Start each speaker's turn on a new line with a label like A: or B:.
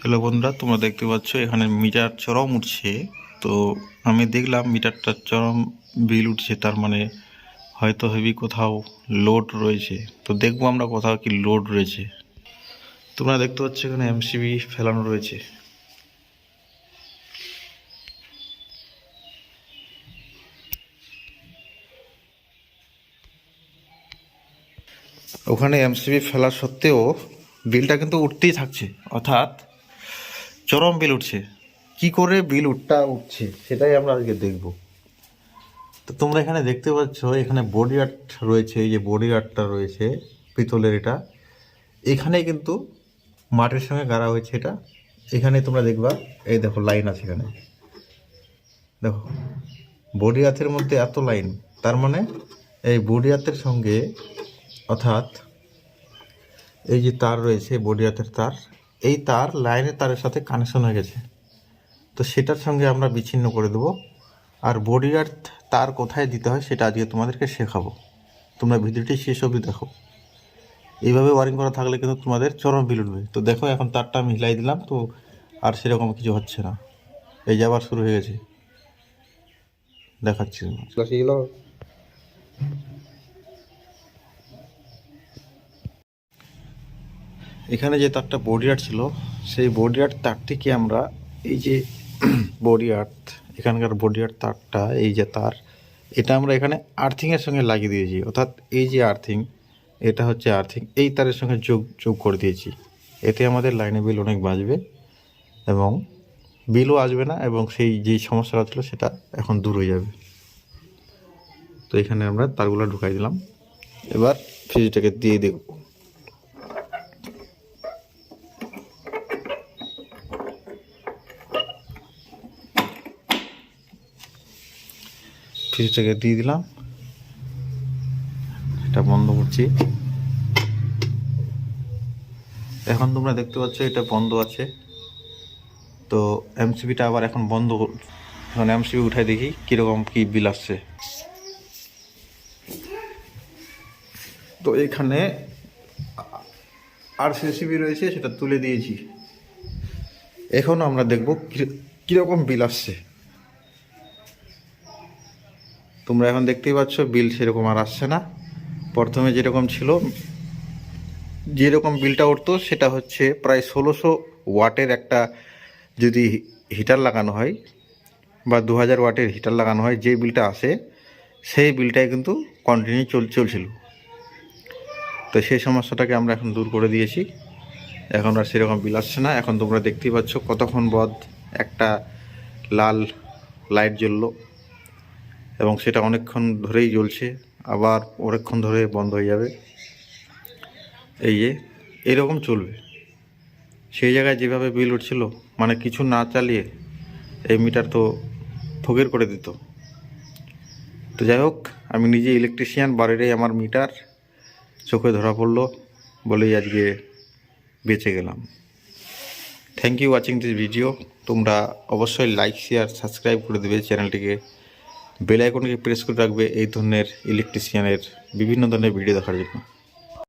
A: Hello বন্ধুরা, তোমরা দেখতে পাচ্ছ এখানে মিটার চরম উঠছে। তো আমি দেখলাম মিটারটা চরম বিল উঠছে, তার মানে হয়তো হেভি কোথাও লোড রয়েছে। তো দেখবো আমরা কোথাও কি লোড রয়েছে। তোমরা দেখতে পাচ্ছ এখানে এমসিবি ফেলানো রয়েছে। ওখানে এমসিবি ফেলা সত্ত্বেও বিলটা কিন্তু উঠতেই থাকছে, অর্থাৎ চরম বিল উঠছে। কি করে বিল উঠছে সেটাই আমরা আজকে দেখব। তো তোমরা এখানে দেখতে পাচ্ছ এখানে বডি আর্ট রয়েছে, এই যে বডি আর্টটা রয়েছে পিতলের, এটা এখানে কিন্তু মাটির সঙ্গে গাড়া হয়েছে। এটা এখানে তোমরা দেখবা, এই দেখো লাইন আছে এখানে, দেখো বডি আর্থের মধ্যে এত লাইন। তার মানে এই বডি আর্থের সঙ্গে, অর্থাৎ এই যে তার রয়েছে বডি আর্থের তার, এই তার লাইনের তারের সাথে কানেকশন হয়ে গেছে। তো সেটার সঙ্গে আমরা বিচ্ছিন্ন করে দেবো। আর বডি আর্থ তার কোথায় দিতে হয় সেটা আজকে তোমাদেরকে শেখাবো। তোমরা ভিডিওটি শেষ অবধি দেখো। এইভাবে ওয়ারিং করা থাকলে কিন্তু তোমাদের চরম বিল উঠবে। তো দেখো এখন তারটা আমি হিলাই দিলাম, তো আর সেরকম কিছু হচ্ছে না। এই যে আবার শুরু হয়ে গেছে, দেখাচ্ছি। এখানে যে তারটা বডি আর্ট ছিল, সেই বডি আর্ট তারটিকে আমরা এই যে বডি আর্ট, এখানকার বডি আর্ট তারটা, এই যে তার, এটা আমরা এখানে আর্থিংয়ের সঙ্গে লাগিয়ে দিয়েছি। অর্থাৎ এই যে আর্থিং, এটা হচ্ছে আর্থিং, এই তারের সঙ্গে যোগ করে দিয়েছি। এতে আমাদের লাইনে বিল অনেক বাঁচবে এবং বিলও আসবে না, এবং সেই যেই সমস্যাটা ছিল সেটা এখন দূর হয়ে যাবে। তো এখানে আমরা তারগুলো ঢুকাই দিলাম। এবার ফ্রিজটাকে দিয়ে দেব। ফ্রিজটাকে দিয়ে দিলাম, এটা বন্ধ করছি। এখন তোমরা দেখতে পাচ্ছ এটা বন্ধ আছে। তো এমসিবিটা আবার এখন বন্ধ। এখন এমসিবি উঠাই দেখি কীরকম কী বিল আসছে। তো এখানে আর সিসিবি রয়েছে, সেটা তুলে দিয়েছি। এখন আমরা দেখব কীরকম বিল আসছে। তোমরা এখন দেখতেই পাচ্ছ বিল সেরকম আর আসছে না। প্রথমে যেরকম ছিল, যেরকম বিলটা উঠতো সেটা হচ্ছে প্রায় 1600 ওয়াটের একটা যদি হিটার লাগানো হয়, বা 2000 ওয়াটের হিটার লাগানো হয়, যে বিলটা আসে সেই বিলটাই কিন্তু কন্টিনিউ চলছিল। তো সেই সমস্যাটাকে আমরা এখন দূর করে দিয়েছি। এখন আর সেরকম বিল আসছে না। এখন তোমরা দেখতেই পাচ্ছ কতক্ষণ বাদ একটা লাল লাইট জ্বললো, এবং সেটা অনেকক্ষণ ধরেই জ্বলছে, আবার অনেকক্ষণ ধরে বন্ধ হয়ে যাবে। এই যে এরকম চলবে। সেই জায়গায় যেভাবে বিল উঠছিল, মানে কিছু না চালিয়ে এই মিটার তো ফকির করে দিত। তো যাই হোক, আমি নিজে ইলেকট্রিশিয়ান, বাড়িরই আমার মিটার চোখে ধরা পড়লো বলেই আজকে বেঁচে গেলাম। Thank you watching this video. তোমরা অবশ্যই লাইক, শেয়ার, সাবস্ক্রাইব করে দেবে চ্যানেলটিকে। বেল আইকনকে প্রেস করে রাখবে এই ধরনের ইলেকট্রিশিয়ানের বিভিন্ন ধরনের ভিডিও দেখার জন্য।